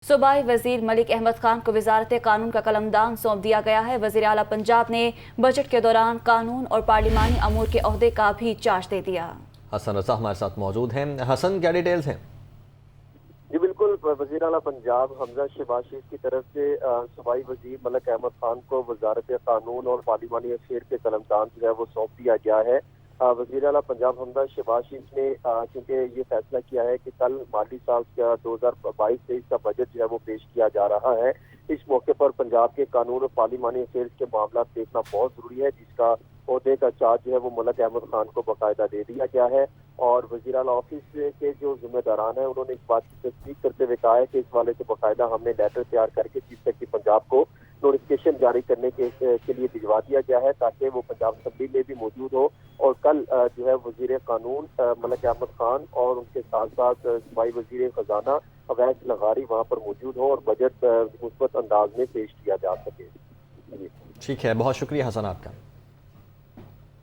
सूबाई वजीर मलिक अहमद खान को वजारत कानून का कलमदान सौंप दिया गया है। वजीर आला पंजाब ने बजट के दौरान कानून और पार्लिमानी अमूर के ओहदे का भी चार्ज दे दिया। हसन रजा हमारे साथ मौजूद हैं। हसन, क्या डिटेल्स हैं? जी बिल्कुल, वज़ीर आला पंजाब हमजा शहबाज शरीफ की तरफ से सूबाई वजीर मलिक अहमद खान को वजारत कानून और पार्लिमानी अफेयर के कलमदान जो है वो सौंप दिया गया है। वज़ीर आला पंजाब हमजा शहबाज शरीफ ने चूँकि ये फैसला किया है कि कल माली साल का 2022-23 का बजट जो है वो पेश किया जा रहा है। इस मौके पर पंजाब के कानून और पार्लिमानी अफेयर्स के मामला देखना बहुत ज़रूरी है, जिसका ओहदे का चार्ज जो है वो मलिक अहमद खान को बाकायदा दे दिया गया है। और वज़ीर आला ऑफिस के जो जिम्मेदारान हैं उन्होंने इस बात की तस्दीक करते हुए कहा है कि इस वाले से बाकायदा हमने लेटर तैयार करके चीफ सेक्रेटरी पंजाब को नोटिफिकेशन जारी करने के लिए भिजवा दिया गया है, ताकि वो पंजाब असेंबली में भी मौजूद हो। और कल जो है वजीर कानून मलिक अहमद खान और उनके साथ साथ सूबाई वजीर खजाना अवैस लगारी वहाँ पर मौजूद हो और बजट मुस्बत अंदाज में पेश किया जा सके। ठीक है, बहुत शुक्रिया हसन आपका।